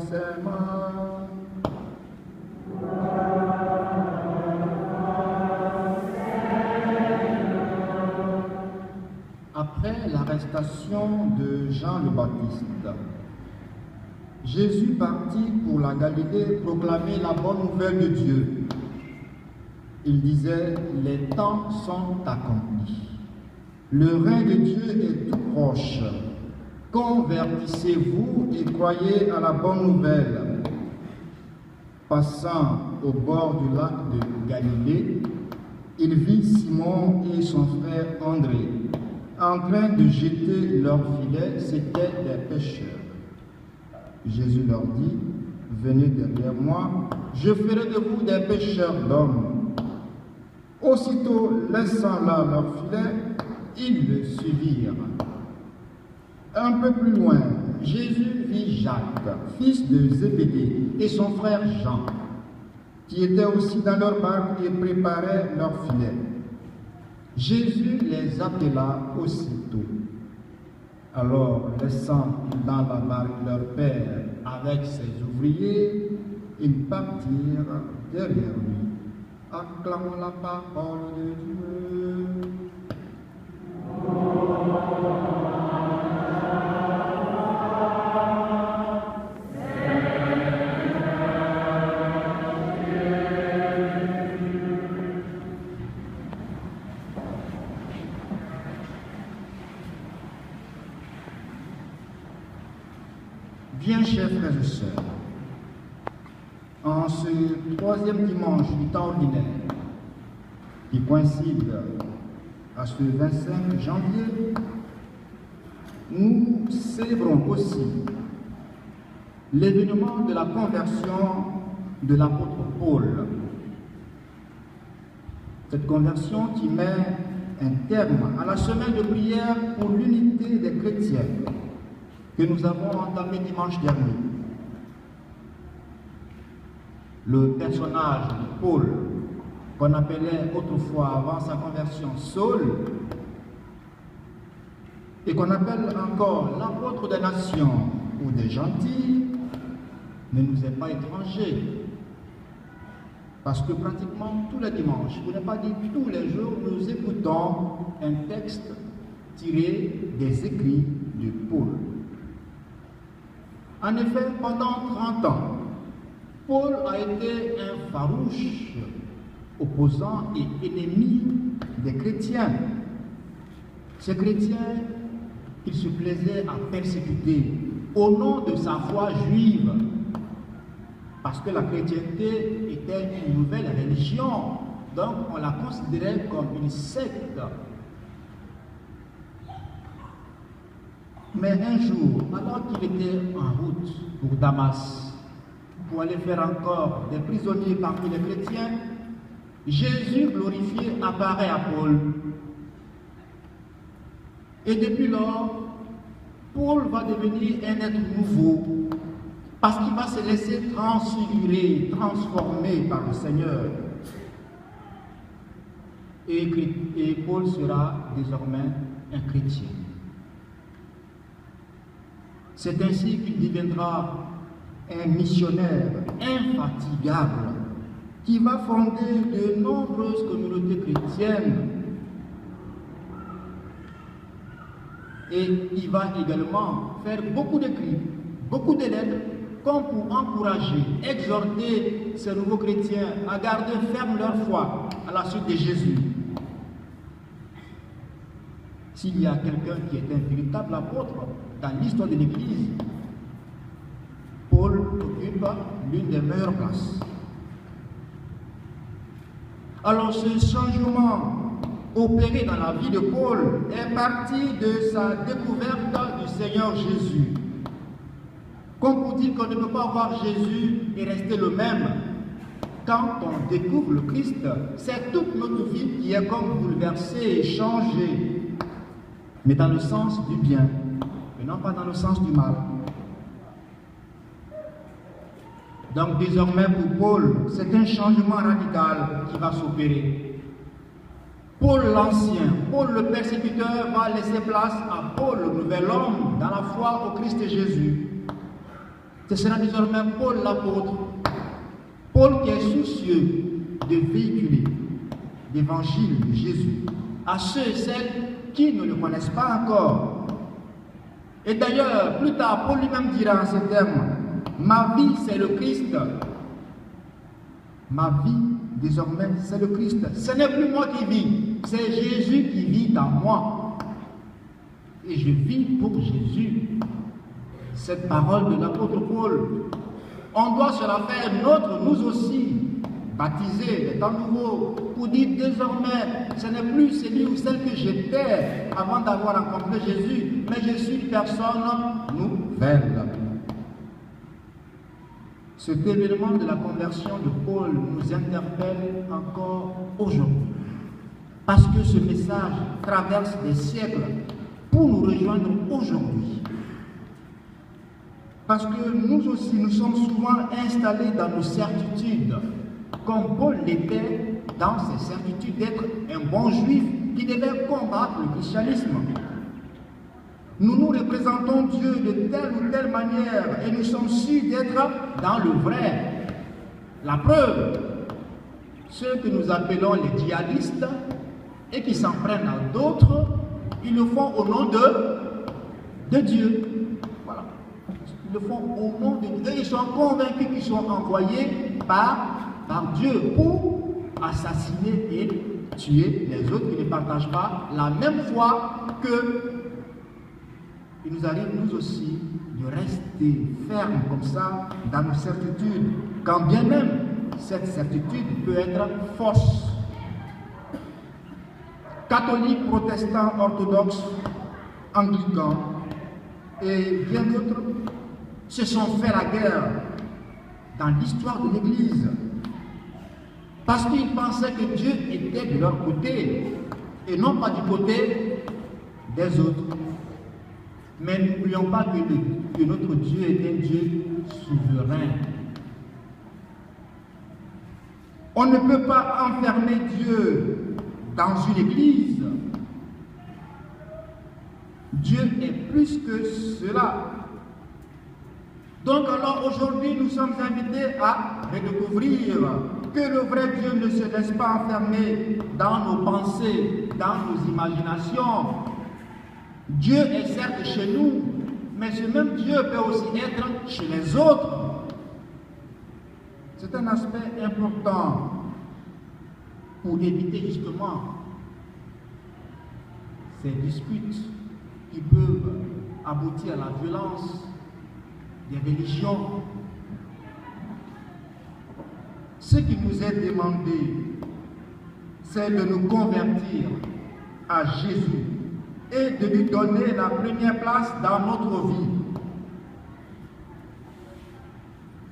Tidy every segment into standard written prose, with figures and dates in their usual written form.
ses mains. Après l'arrestation de Jean le Baptiste, Jésus partit pour la Galilée proclamer la bonne nouvelle de Dieu. Il disait, les temps sont accomplis. Le règne de Dieu est tout proche. Convertissez-vous et croyez à la bonne nouvelle. Passant au bord du lac de Galilée, il vit Simon et son frère André en train de jeter leur filet, c'étaient des pêcheurs. Jésus leur dit, venez derrière moi, je ferai de vous des pêcheurs d'hommes. Aussitôt, laissant là leur filet, ils le suivirent. Un peu plus loin, Jésus vit Jacques, fils de Zébédée, et son frère Jean, qui étaient aussi dans leur barque et préparaient leur filet. Jésus les appela aussitôt. Alors, laissant dans la barque leur père avec ses ouvriers, ils partirent derrière lui. Acclamons la parole de Dieu. Bien, chers frères et sœurs, en ce troisième dimanche du temps ordinaire, qui coïncide à ce 25 janvier, nous célébrons aussi l'événement de la conversion de l'apôtre Paul. Cette conversion qui met un terme à la semaine de prière pour l'unité des chrétiens que nous avons entamé dimanche dernier. Le personnage de Paul, qu'on appelait autrefois avant sa conversion Saul, et qu'on appelle encore l'apôtre des nations ou des gentils, ne nous est pas étranger. Parce que pratiquement tous les dimanches, pour ne pas dire tous les jours, nous écoutons un texte tiré des écrits de Paul. En effet, pendant 30 ans, Paul a été un farouche opposant et ennemi des chrétiens. Ces chrétiens qu'il se plaisait à persécuter au nom de sa foi juive, parce que la chrétienté était une nouvelle religion, donc on la considérait comme une secte. Mais un jour, alors qu'il était en route pour Damas, pour aller faire encore des prisonniers parmi les chrétiens, Jésus glorifié apparaît à Paul. Et depuis lors, Paul va devenir un être nouveau, parce qu'il va se laisser transfigurer, transformer par le Seigneur. Et Paul sera désormais un chrétien. C'est ainsi qu'il deviendra un missionnaire infatigable qui va fonder de nombreuses communautés chrétiennes. Et il va également faire beaucoup d'écrits, beaucoup de lettres, comme pour encourager, exhorter ces nouveaux chrétiens à garder ferme leur foi à la suite de Jésus. S'il y a quelqu'un qui est un véritable apôtre dans l'histoire de l'Église, Paul occupe l'une des meilleures places. Alors ce changement opéré dans la vie de Paul est parti de sa découverte du Seigneur Jésus. Comme pour dire qu'on ne peut pas voir Jésus et rester le même. Quand on découvre le Christ, c'est toute notre vie qui est comme bouleversée et changée, mais dans le sens du bien, et non pas dans le sens du mal. Donc désormais pour Paul, c'est un changement radical qui va s'opérer. Paul l'ancien, Paul le persécuteur va laisser place à Paul le nouvel homme dans la foi au Christ Jésus. Ce sera désormais Paul l'apôtre. Paul qui est soucieux de véhiculer l'évangile de Jésus à ceux et celles qui ne le connaissent pas encore. Et d'ailleurs, plus tard, Paul lui-même dira en ces termes, ma vie c'est le Christ. Ma vie désormais c'est le Christ. Ce n'est plus moi qui vis, c'est Jésus qui vit en moi. Et je vis pour Jésus. Cette parole de l'apôtre Paul, on doit se la faire nôtre, nous aussi, baptisés, les temps nouveaux, pour dire désormais, ce n'est plus celui ou celle que j'étais avant d'avoir rencontré Jésus, mais je suis une personne nouvelle. Cet événement de la conversion de Paul nous interpelle encore aujourd'hui, parce que ce message traverse des siècles pour nous rejoindre aujourd'hui. Parce que nous aussi, nous sommes souvent installés dans nos certitudes, comme Paul l'était dans ses certitudes d'être un bon juif qui devait combattre le christianisme. Nous nous représentons Dieu de telle ou telle manière et nous sommes sûrs d'être dans le vrai. La preuve, ceux que nous appelons les djihadistes et qui s'en prennent à d'autres, ils le font au nom de Dieu. Voilà. Ils le font au nom de Dieu. Et ils sont convaincus qu'ils sont envoyés par Dieu pour assassiner et tuer les autres qui ne partagent pas la même foi qu'eux. Il nous arrive, nous aussi, de rester fermes comme ça dans nos certitudes, quand bien même cette certitude peut être fausse. Catholiques, protestants, orthodoxes, anglicans et bien d'autres se sont fait la guerre dans l'histoire de l'Église parce qu'ils pensaient que Dieu était de leur côté et non pas du côté des autres. Mais n'oublions pas que notre Dieu est un Dieu souverain. On ne peut pas enfermer Dieu dans une église. Dieu est plus que cela. Donc alors aujourd'hui nous sommes invités à redécouvrir que le vrai Dieu ne se laisse pas enfermer dans nos pensées, dans nos imaginations. Dieu est certes chez nous, mais ce même Dieu peut aussi être chez les autres. C'est un aspect important pour éviter justement ces disputes qui peuvent aboutir à la violence des religions. Ce qui nous est demandé, c'est de nous convertir à Jésus et de lui donner la première place dans notre vie.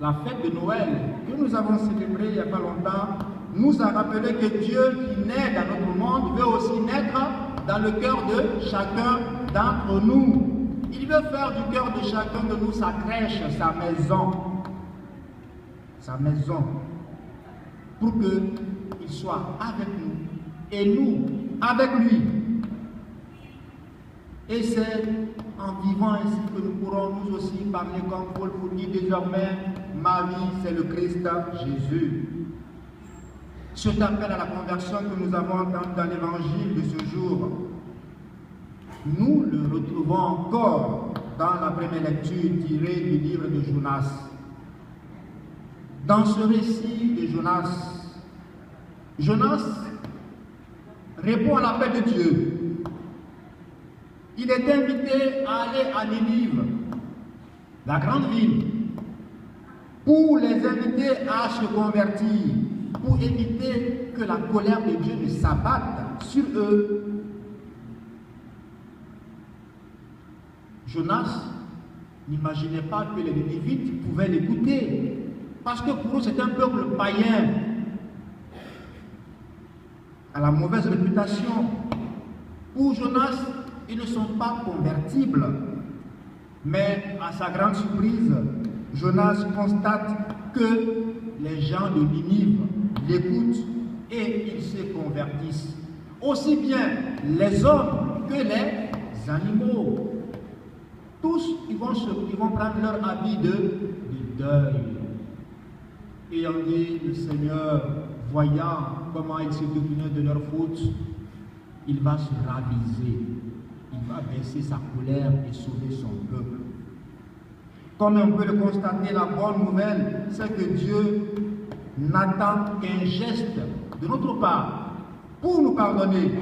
La fête de Noël que nous avons célébrée il n'y a pas longtemps nous a rappelé que Dieu qui naît dans notre monde veut aussi naître dans le cœur de chacun d'entre nous. Il veut faire du cœur de chacun de nous sa crèche, sa maison. Sa maison. Pour qu'il soit avec nous et nous avec lui. Et c'est en vivant ainsi que nous pourrons nous aussi parler comme Paul pour dire désormais, ma vie c'est le Christ Jésus. Cet appel à la conversion que nous avons entendu dans l'évangile de ce jour, nous le retrouvons encore dans la première lecture tirée du livre de Jonas. Dans ce récit de Jonas, Jonas répond à l'appel de Dieu. Il est invité à aller à Ninive, la grande ville, pour les inviter à se convertir, pour éviter que la colère de Dieu ne s'abatte sur eux. Jonas n'imaginait pas que les Ninivites pouvaient l'écouter, parce que pour eux c'est un peuple païen, à la mauvaise réputation. Pour Jonas, ils ne sont pas convertibles. Mais à sa grande surprise, Jonas constate que les gens de Ninive l'écoutent et ils se convertissent. Aussi bien les hommes que les animaux. Tous, ils vont prendre leur habit deuil. Et on dit, le Seigneur, voyant comment ils se détournaient de leur faute, il va se raviser, il va baisser sa colère et sauver son peuple. Comme on peut le constater, la bonne nouvelle, c'est que Dieu n'attend qu'un geste de notre part pour nous pardonner.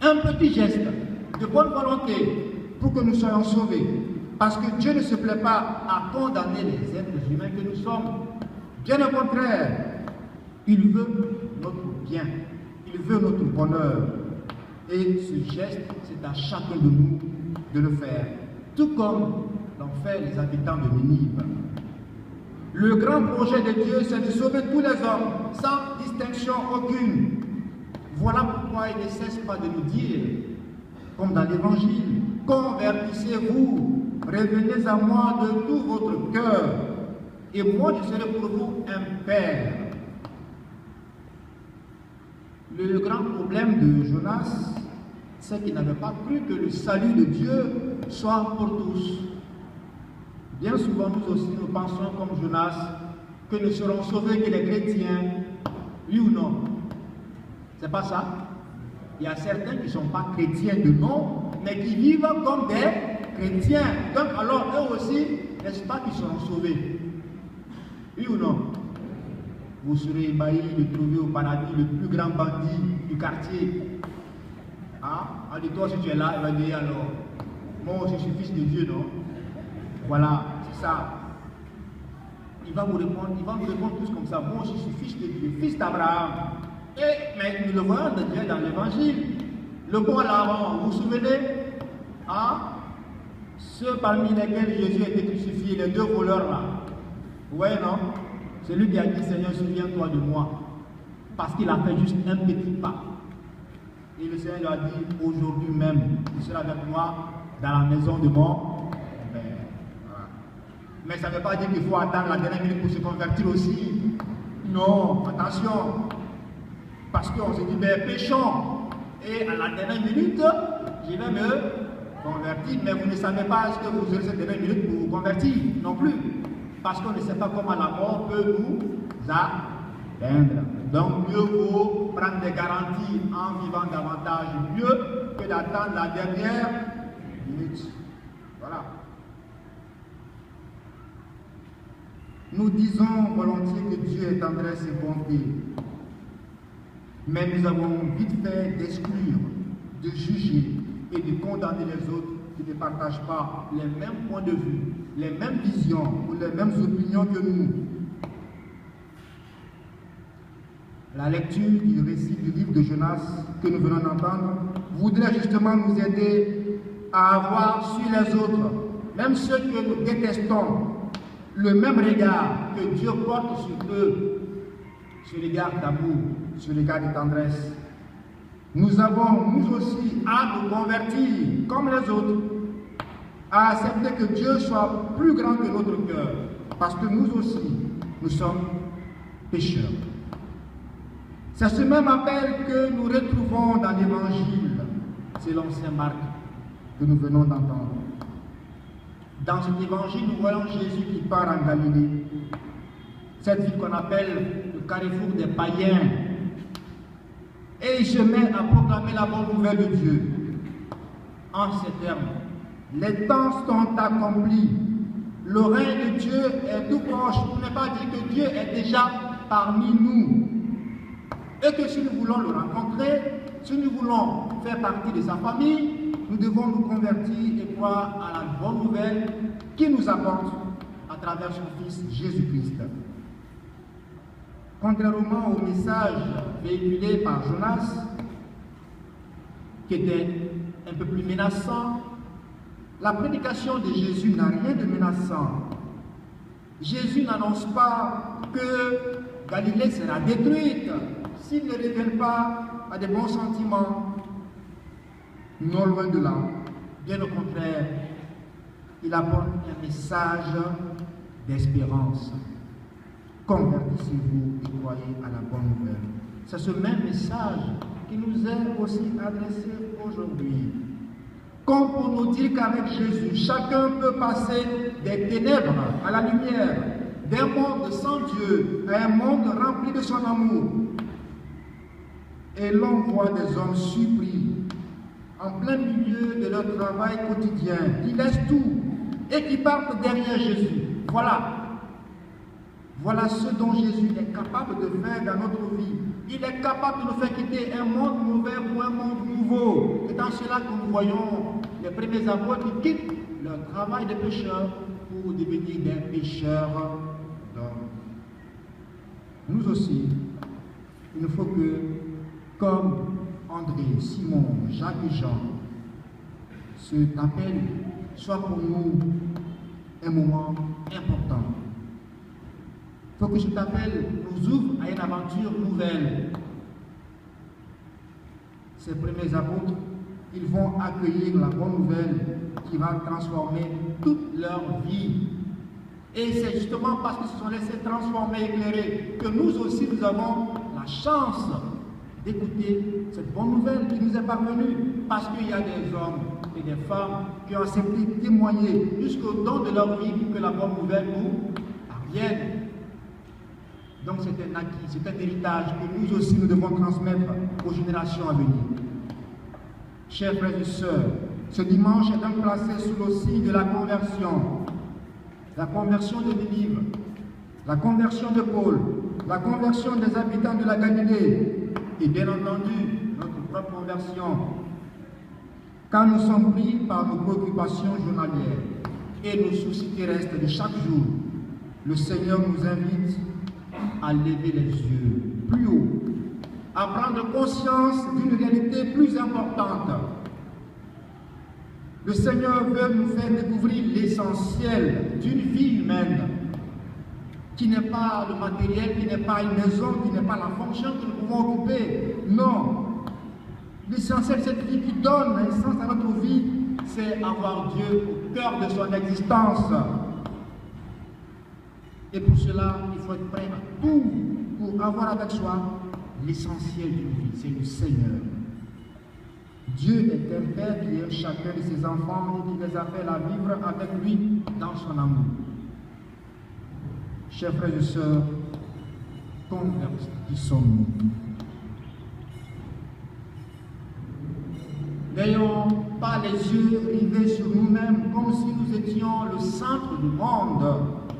Un petit geste de bonne volonté pour que nous soyons sauvés. Parce que Dieu ne se plaît pas à condamner les êtres humains que nous sommes. Bien au contraire, il veut notre bien, il veut notre bonheur. Et ce geste, c'est à chacun de nous de le faire. Tout comme l'ont fait les habitants de Ninive. Le grand projet de Dieu, c'est de sauver tous les hommes, sans distinction aucune. Voilà pourquoi il ne cesse pas de nous dire, comme dans l'Évangile, convertissez-vous, revenez à moi de tout votre cœur, et moi je serai pour vous un père. Le grand problème de Jonas, c'est qu'il n'avait pas cru que le salut de Dieu soit pour tous. Bien souvent, nous aussi, nous pensons comme Jonas que ne seront sauvés que les chrétiens, oui ou non? C'est pas ça. Il y a certains qui ne sont pas chrétiens de nom, mais qui vivent comme des chrétiens. Donc alors, eux aussi, n'est-ce pas qu'ils seront sauvés? Oui ou non? Vous serez ébahi de trouver au paradis le plus grand bandit du quartier. Ah, on dit toi si tu es là, il va dire alors, moi aussi je suis fils de Dieu, non? Voilà, c'est ça. Il va nous répondre tous comme ça. Moi aussi je suis fils de Dieu, fils d'Abraham. Mais nous le voyons déjà dans l'évangile. Le bon Laban, vous vous souvenez? Ah, ceux parmi lesquels Jésus a été crucifié, les deux voleurs là. Oui, non? C'est lui qui a dit, Seigneur, souviens-toi de moi. Parce qu'il a fait juste un petit pas. Et le Seigneur lui a dit, aujourd'hui même, tu seras avec moi dans la maison de mon Père. Voilà. Mais ça ne veut pas dire qu'il faut attendre la dernière minute pour se convertir aussi. Non, attention. Parce qu'on se dit, ben péchons. Et à la dernière minute, je vais me convertir. Mais vous ne savez pas ce que vous aurez cette dernière minute pour vous convertir non plus. Parce qu'on ne sait pas comment la mort peut nous atteindre. Donc mieux vaut prendre des garanties en vivant davantage mieux que d'attendre la dernière minute. Voilà. Nous disons volontiers que Dieu est tendresse et bonté. Mais nous avons vite fait d'exclure, de juger et de condamner les autres qui ne partagent pas les mêmes points de vue, les mêmes visions ou les mêmes opinions que nous. La lecture du récit du livre de Jonas que nous venons d'entendre voudrait justement nous aider à avoir sur les autres, même ceux que nous détestons, le même regard que Dieu porte sur eux, ce regard d'amour, ce regard de tendresse. Nous avons, nous aussi, à nous convertir comme les autres, à accepter que Dieu soit plus grand que notre cœur, parce que nous aussi, nous sommes pécheurs. C'est ce même appel que nous retrouvons dans l'Évangile, selon saint Marc, que nous venons d'entendre. Dans cet Évangile, nous voyons Jésus qui part en Galilée, cette ville qu'on appelle le carrefour des païens. Et il se met à proclamer la bonne nouvelle de Dieu. En ces termes, les temps sont accomplis. Le règne de Dieu est tout proche. Pour ne pas dire que Dieu est déjà parmi nous. Et que si nous voulons le rencontrer, si nous voulons faire partie de sa famille, nous devons nous convertir et croire à la bonne nouvelle qu'il nous apporte à travers son Fils Jésus-Christ. Contrairement au message véhiculé par Jonas, qui était un peu plus menaçant, la prédication de Jésus n'a rien de menaçant. Jésus n'annonce pas que Galilée sera détruite s'ils ne reviennent pas à de bons sentiments. Non, loin de là. Bien au contraire, il apporte un message d'espérance. Convertissez-vous et croyez à la bonne nouvelle. C'est ce même message qui nous est aussi adressé aujourd'hui. Comme pour nous dire qu'avec Jésus, chacun peut passer des ténèbres à la lumière, d'un monde sans Dieu à un monde rempli de son amour. Et l'on voit des hommes surpris, en plein milieu de leur travail quotidien, qui laissent tout et qui partent derrière Jésus. Voilà ce dont Jésus est capable de faire dans notre vie. Il est capable de nous faire quitter un monde mauvais pour un monde nouveau. C'est dans cela que nous voyons les premiers apôtres qui quittent leur travail de pécheurs pour devenir des pécheurs d'hommes. Nous aussi, il faut que, comme André, Simon, Jacques et Jean, cet appel soit pour nous un moment important. Il faut que cet appel nous ouvre à une aventure nouvelle. Ces premiers apôtres, ils vont accueillir la bonne nouvelle qui va transformer toute leur vie. Et c'est justement parce qu'ils se sont laissés transformer, éclairer, que nous aussi nous avons la chance d'écouter cette bonne nouvelle qui nous est parvenue. Parce qu'il y a des hommes et des femmes qui ont accepté de témoigner jusqu'au don de leur vie pour que la bonne nouvelle nous parvienne. Donc c'est un acquis, c'est un héritage que nous aussi nous devons transmettre aux générations à venir. Chers frères et sœurs, ce dimanche est donc placé sous le signe de la conversion. La conversion de Ninive, la conversion de Paul, la conversion des habitants de la Galilée et bien entendu notre propre conversion. Quand nous sommes pris par nos préoccupations journalières et nos soucis terrestres de chaque jour, le Seigneur nous invite à lever les yeux plus haut, à prendre conscience d'une réalité plus importante. Le Seigneur veut nous faire découvrir l'essentiel d'une vie humaine, qui n'est pas le matériel, qui n'est pas une maison, qui n'est pas la fonction que nous pouvons occuper. Non. L'essentiel de cette vie qui donne un sens à notre vie, c'est avoir Dieu au cœur de son existence. Et pour cela, il faut être prêt à tout pour avoir avec soi l'essentiel d'une vie, c'est le Seigneur. Dieu est un Père qui aime chacun de ses enfants et qui les appelle à vivre avec lui dans son amour. Chers frères et sœurs, convertissons-nous. N'ayons pas les yeux rivés sur nous-mêmes comme si nous étions le centre du monde,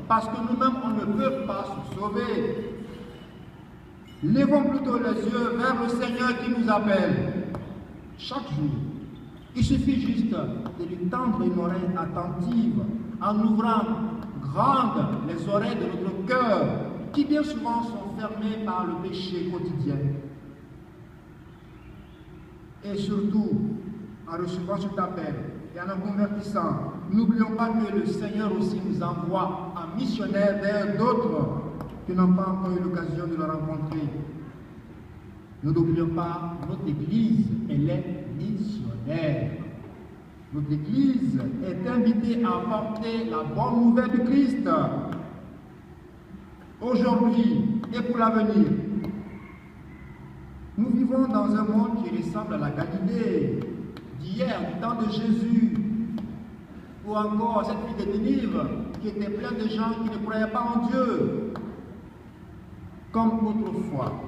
parce que nous-mêmes on ne peut pas se sauver. Levons plutôt les yeux vers le Seigneur qui nous appelle. Chaque jour, il suffit juste de lui tendre une oreille attentive en ouvrant grandes les oreilles de notre cœur qui bien souvent sont fermées par le péché quotidien. Et surtout, en recevant cet appel et en nous convertissant, n'oublions pas que le Seigneur aussi nous envoie en missionnaire vers d'autres qui n'ont pas encore eu l'occasion de le rencontrer. Nous n'oublions pas, notre Église, elle est missionnaire. Notre Église est invitée à apporter la bonne nouvelle du Christ aujourd'hui et pour l'avenir. Nous vivons dans un monde qui ressemble à la Galilée d'hier, du temps de Jésus, ou encore cette ville de Ninive qui était pleine de gens qui ne croyaient pas en Dieu. Comme autrefois,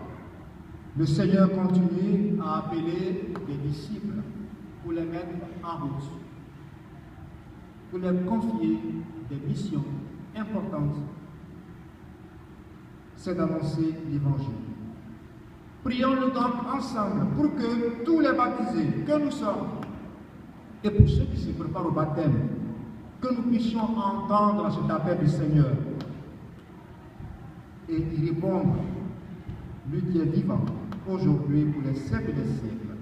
le Seigneur continue à appeler les disciples pour les mettre en route, pour leur confier des missions importantes. C'est d'annoncer l'Évangile. Prions-nous donc ensemble pour que tous les baptisés que nous sommes, et pour ceux qui se préparent au baptême, que nous puissions entendre cet appel du Seigneur et y répondre, lui qui est vivant, aujourd'hui pour les siècles des siècles.